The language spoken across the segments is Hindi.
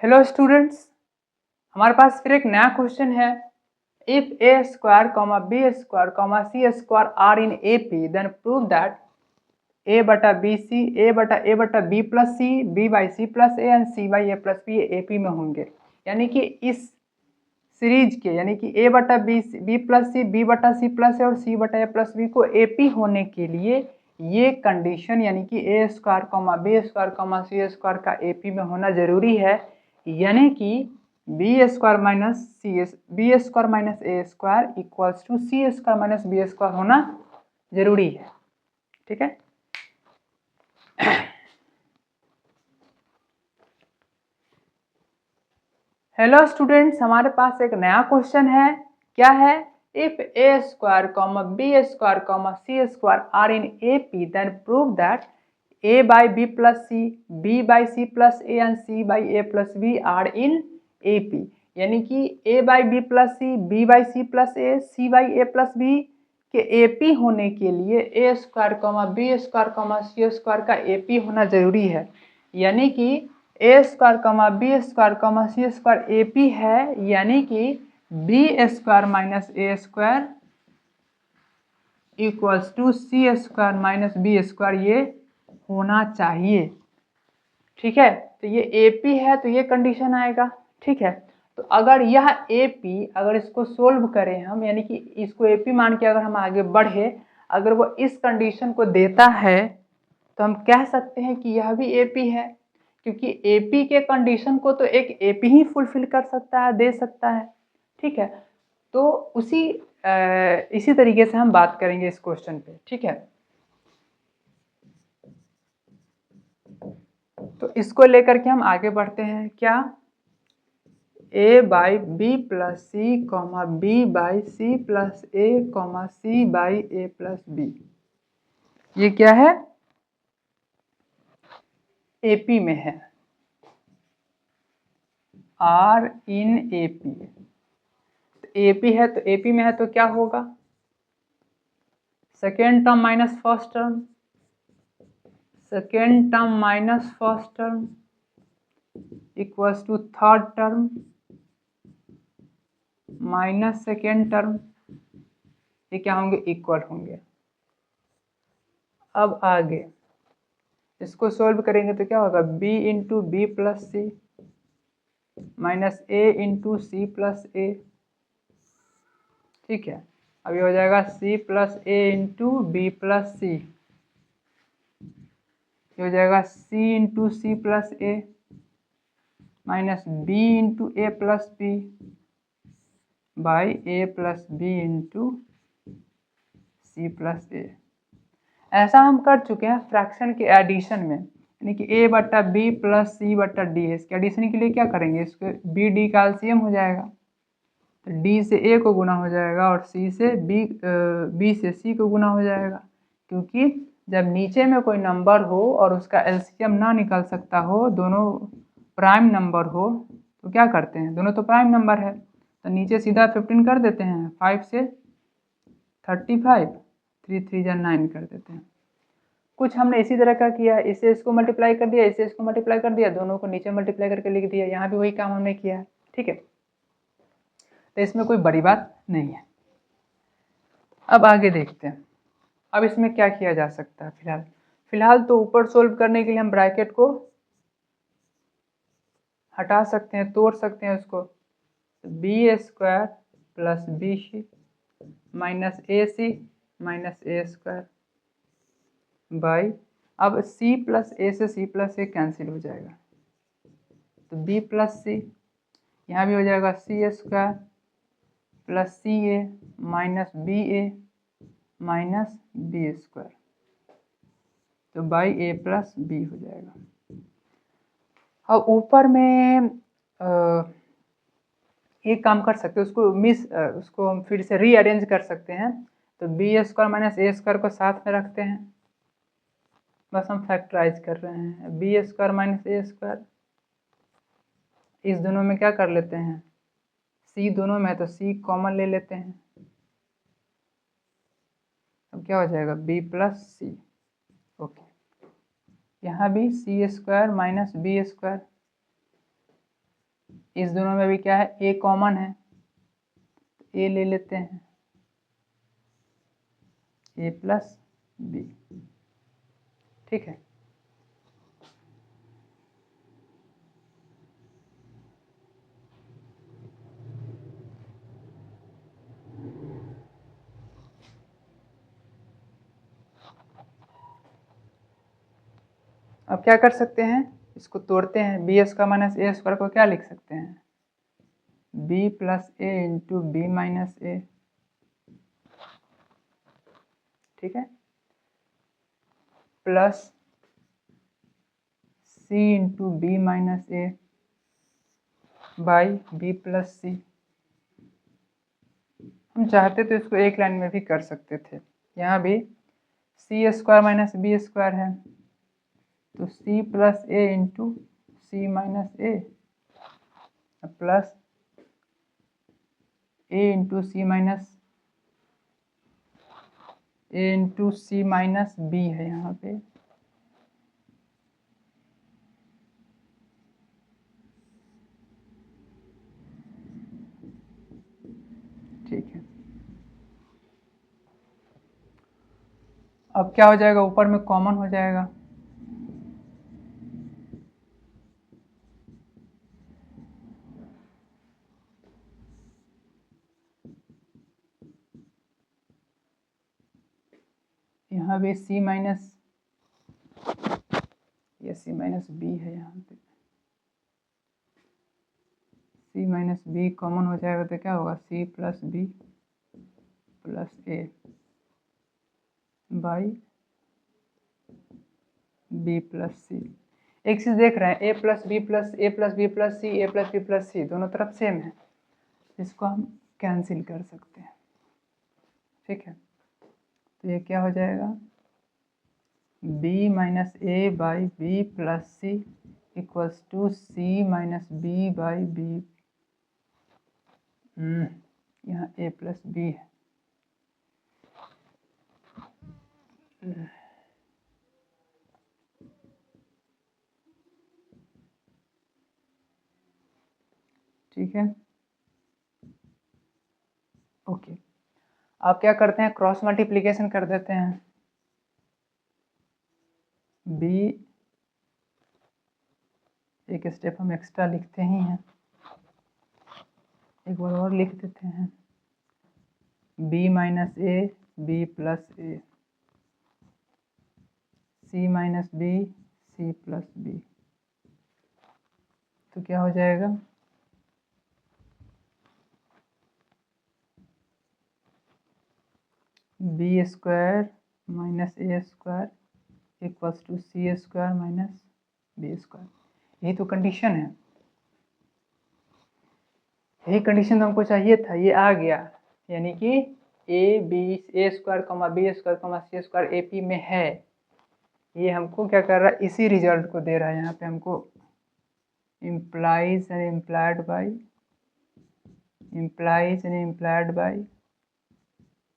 हेलो स्टूडेंट्स, हमारे पास फिर एक नया क्वेश्चन है। If A square comma B square comma C square are in A P then prove that A बटा बी सी ए बटा B plus C B by C plus A and C by A plus B A P में होंगे। यानी कि इस सीरीज के यानी कि ए बटा बी प्लस सी बी बटा सी प्लस ए और सी बटा ए प्लस बी को ए पी होने के लिए ये कंडीशन यानी कि ए square comma B square comma सी स्क्वायर का ए पी में होना जरूरी है। यानी कि B square minus A square equals to C square minus B square होना जरूरी है। ठीक है। हेलो स्टूडेंट्स, हमारे पास एक नया क्वेश्चन है। क्या है? If A square comma B square comma C square are in A P then prove that a by B plus C B by C plus A and C by A plus b are in A P. यानी कि a by B plus C B by C plus A c by A plus b के ए पी होने के लिए a square comma B square comma C square का ए पी होना जरूरी है। यानी कि ए square comma B square comma C square A P है, यानी कि B square minus A square equals to C square minus B square ये होना चाहिए। ठीक है, तो ये ए पी है तो ये कंडीशन आएगा। ठीक है, तो अगर यह ए पी अगर इसको सोल्व करें हम यानी कि इसको ए पी मान के अगर हम आगे बढ़े, अगर वो इस कंडीशन को देता है तो हम कह सकते हैं कि यह भी ए पी है, क्योंकि ए पी के कंडीशन को तो एक ए पी ही फुलफिल कर सकता है, दे सकता है। ठीक है, तो इसी तरीके से हम बात करेंगे इस क्वेश्चन पे। ठीक है, तो इसको लेकर के हम आगे बढ़ते हैं। क्या? A by B plus c comma b by C plus a comma c by A plus b, ये क्या है? एपी में है, आर इन एपी। एपी है तो एपी में है तो क्या होगा? Second term minus first term, second term minus first term equals to third term minus second term, ये क्या होंगे? इक्वल होंगे। अब आगे इसको सोल्व करेंगे तो क्या होगा? b into b plus c minus a into c plus a. ठीक है, अब ये हो जाएगा c plus a into b plus c, ये हो जाएगा c into c plus a minus b into a plus b by A plus b into c plus a. ऐसा हम कर चुके हैं फ्रैक्शन के एडिशन में, यानी कि a बटा बी प्लस सी बटा डी है। इसके एडिशन के लिए क्या करेंगे? इसको बी डी का एलसीएम हो जाएगा, तो डी से a को गुना हो जाएगा और c से b से c को गुना हो जाएगा। क्योंकि जब नीचे में कोई नंबर हो और उसका एलसीएम ना निकल सकता हो, दोनों प्राइम नंबर हो, तो क्या करते हैं? दोनों तो प्राइम नंबर है तो नीचे सीधा 15 कर देते हैं, 5 से 35, 3 3 जा 9 कर देते हैं। कुछ हमने इसी तरह का किया, इसे इसको मल्टीप्लाई कर दिया, इसे इसको मल्टीप्लाई कर दिया, दोनों को नीचे मल्टीप्लाई करके लिख दिया। यहाँ भी वही काम हमने किया है। ठीक है, तो इसमें कोई बड़ी बात नहीं है। अब आगे देखते हैं, अब इसमें क्या किया जा सकता है। फिलहाल तो ऊपर सोल्व करने के लिए हम ब्रैकेट को हटा सकते हैं, तोड़ सकते हैं उसको। B square plus B C minus A C minus A square by, अब c प्लस ए से c प्लस ए कैंसिल हो जाएगा, तो b प्लस सी, यहाँ भी हो जाएगा सी स्क्वायर प्लस सी ए माइनस बी ए माइनस बी स्क्वायर, तो बाई ए प्लस बी हो जाएगा। अब ऊपर में एक काम कर सकते हैं, उसको हम फिर से रीअरेंज कर सकते हैं। तो बी स्क्वायर माइनस ए स्क्वायर को साथ में रखते हैं, बस हम फैक्टराइज कर रहे हैं। बी स्क्वायर माइनस ए स्क्वायर, इस दोनों में क्या कर लेते हैं? सी दोनों में है तो सी कॉमन ले लेते हैं, अब क्या हो जाएगा? बी प्लस सी। ओके, यहाँ भी सी स्क्वायर माइनस बी स्क्वायर इस दोनों में भी क्या है, ए कॉमन है, ए ले लेते हैं, ए प्लस बी। ठीक है, अब क्या कर सकते हैं, इसको तोड़ते हैं, बी स्क्वायर माइनस ए स्क्वायर को क्या लिख सकते हैं, b plus a into b minus a. ठीक है, plus c into b minus A by B plus c. हम चाहते तो इसको एक लाइन में भी कर सकते थे, यहाँ भी सी स्क्वायर माइनस बी स्क्वायर है, तो सी plus a into C minus A plus a into C minus a into C minus B है यहाँ पे। ठीक है, अब क्या हो जाएगा, ऊपर में कॉमन हो जाएगा, यहाँ भी सी माइनस, ये सी माइनस बी है, यहाँ पे सी माइनस बी कॉमन हो जाएगा तो क्या होगा, C plus B plus A by B plus C. एक चीज़ देख रहे हैं, A plus B plus A plus B plus C, A plus B plus C दोनों तरफ सेम है, इसको हम कैंसिल कर सकते हैं। ठीक है, तो ये क्या हो जाएगा, B minus A by B plus C equals to C minus B by B. यहाँ ए प्लस बी है, ठीक है, ओके। आप क्या करते हैं, क्रॉस मल्टीप्लिकेशन कर देते हैं, बी एक स्टेप हम एक्स्ट्रा लिखते ही हैं, एक बार और लिख देते हैं, B minus A B plus A, C minus B C plus B. तो क्या हो जाएगा, B square minus A square equals to C square minus B square. यही तो कंडीशन है, यही कंडीशन तो हमको चाहिए था, ये आ गया, यानी कि A B A square comma B square comma C square A P में है। ये हमको क्या कर रहा है, इसी रिजल्ट को दे रहा है, यहाँ पे हमको implies and implied by implies and implied by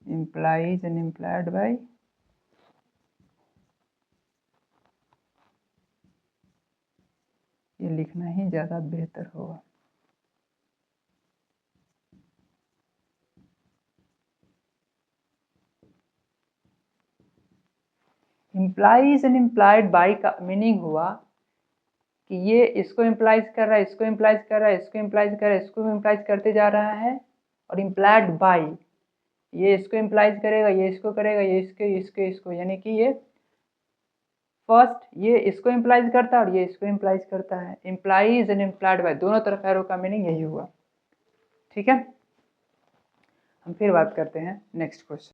implies and implied by ये लिखना ही ज़्यादा बेहतर होगा। इम्प्लाइज एंड इम्प्लाइड बाई का मीनिंग हुआ कि ये इसको इम्प्लाइज कर रहा है, इसको इम्प्लाइज कर रहा है, इसको इम्प्लाइज कर रहा है, इसको इम्प्लाइज करते जा रहा है, और इम्प्लाइड बाई ये इसको इम्प्लाइज करेगा, ये इसको करेगा, ये इसको, यानी कि ये फर्स्ट ये इसको इम्प्लाइज करता है और ये इसको इम्प्लाइज करता है। इम्प्लाइज एंड इम्प्लाइड बाय दोनों तरफ एरो का मीनिंग यही हुआ। ठीक है, हम फिर बात करते हैं नेक्स्ट क्वेश्चन।